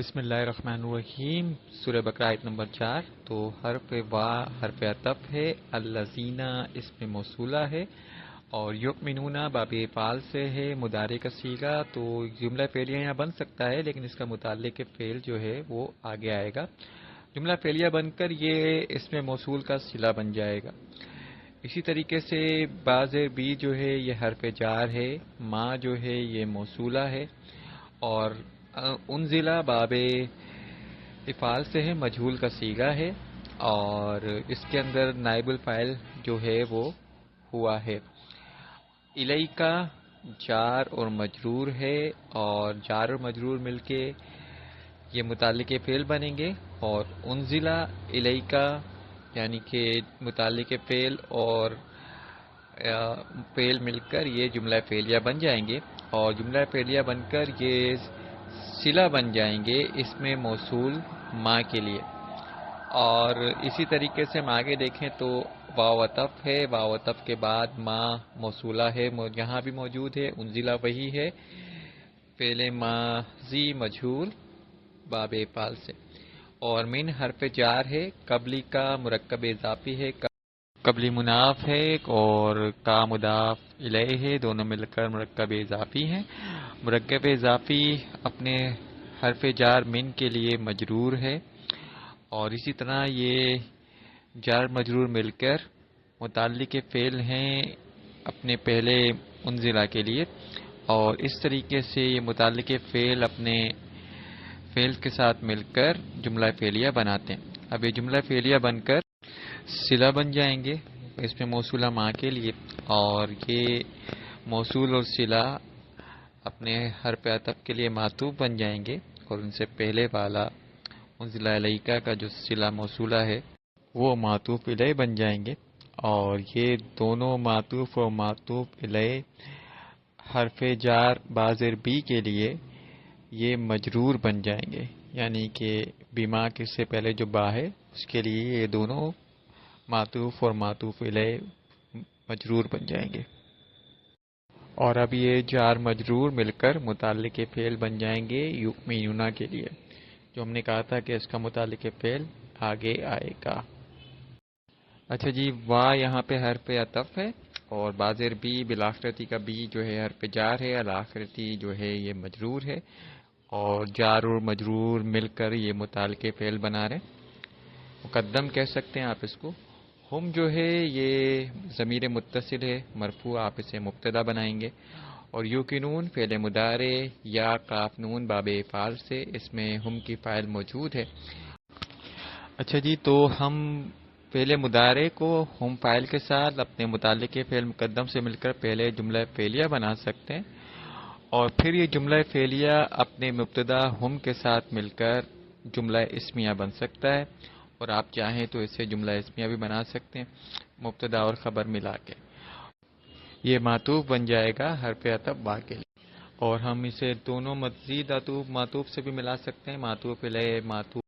بسم اللہ الرحمن الرحیم۔ سورہ بقرہ آیت نمبر 4۔ تو حرف وا حرف عطف ہے، الذین اس میں موصولہ ہے، اور یؤمنون باب فعل سے ہے، مضارع کا صیغہ۔ تو جملہ فعلیہ یہاں بن سکتا ہے، لیکن اس کا متعلق فعل جو ہے وہ آگے آئے گا۔ جملہ فعلیہ بن کر یہ اس میں موصول کا صلہ بن جائے گا۔ اسی طریقے سے باز بی جو ہے یہ حرف جار ہے، ما جو ہے یہ موصولہ ہے، اور انزلہ باب افعال سے ہے، مجہول کا صیغہ ہے، اور اس کے اندر نائب الفاعل جو ہے وہ ہوا ہے۔ الیکا جار اور مجرور ہے، اور جار اور مجرور مل کے یہ متعلق فعل بنیں گے، اور انزلہ الیکا یعنی کہ متعلق فعل اور فعل مل کر یہ جملہ فعلیہ بن جائیں گے، اور جملہ فعلیہ بن کر یہ صلہ بن جائیں گے اس میں موصول ما کے لیے۔ اور اسی طریقے سے ہم آگے دیکھیں تو واو عطف ہے، واو عطف کے بعد ما موصولہ ہے، یہاں بھی موجود ہے، انزلہ وہی ہے، فعل ماضی مجہول باب افعال سے، اور من حرف جار ہے، قبلی کا مرکب اضافی ہے، قبلی مناف ہے، اور کا مضاف الیہ ہے، دونوں مل کر مرکب اضافی ہیں۔ مرکب اضافی اپنے حرف جار من کے لیے مجرور ہے، اور اسی طرح یہ جار مجرور مل کر متعلق فعل ہیں اپنے پہلے انزلہ کے لیے، اور اس طریقے سے یہ متعلق فعل اپنے فعل کے ساتھ مل کر جملہ فعلیہ بناتے ہیں۔ اب یہ جملہ فعلیہ بن کر صلہ بن جائیں گے اس میں موصولہ ما کے لیے، اور یہ موصول اور صلہ اپنے حرف عطف کے لیے معطوف بن جائیں گے، اور ان سے پہلے والا انزلہ الیکا کا جو صلہ موصولہ ہے وہ معطوف الیہ بن جائیں گے، اور یہ دونوں معطوف اور معطوف الیہ حرف جار بازر بی کے لیے یہ مجرور بن جائیں گے، یعنی کہ بیما کے سے پہلے جو با ہے اس کے لیے یہ دونوں معطوف اور معطوف الیہ مجرور بن جائیں گے، اور اب یہ جار مجرور مل کر متعلق فعل بن جائیں گے یؤمنون کے لیے، جو ہم نے کہا تھا کہ اس کا متعلق فعل آگے آئے گا۔ اچھا جی، وا یہاں پہ حرف عطف ہے، اور بازر بی بالآخرتی کا بی جو ہے حرف جار ہے، الآخرتی جو ہے یہ مجرور ہے، اور جار اور مجرور مل کر یہ متعلق فعل بنا رہے ہیں۔ مقدم کہہ سکتے ہیں آپ اس کو۔ ہم جو ہے یہ ضمیر متصل ہے، مرفوع، آپ اسے مبتدا بنائیں گے، اور یوقنون فعل مضارع یا قاف نون باب افعال سے، اس میں ہم کی فاعل موجود ہے۔ اچھا جی، تو ہم فعل مضارع کو ہم فاعل کے ساتھ اپنے متعلق فعل مقدم سے مل کر پہلے جملہ فعلیہ بنا سکتے ہیں، اور پھر یہ جملہ فعلیہ اپنے مبتدا ہم کے ساتھ مل کر جملہ اسمیہ بن سکتا ہے، اور آپ چاہیں تو اسے جملہ اسمیہ بھی بنا سکتے ہیں مبتدا اور خبر ملا کے۔ یہ معطوف بن جائے گا حرف عطف با کے لیے، اور ہم اسے دونوں مزید معطوف سے بھی ملا سکتے ہیں، معطوف الیہ معطوف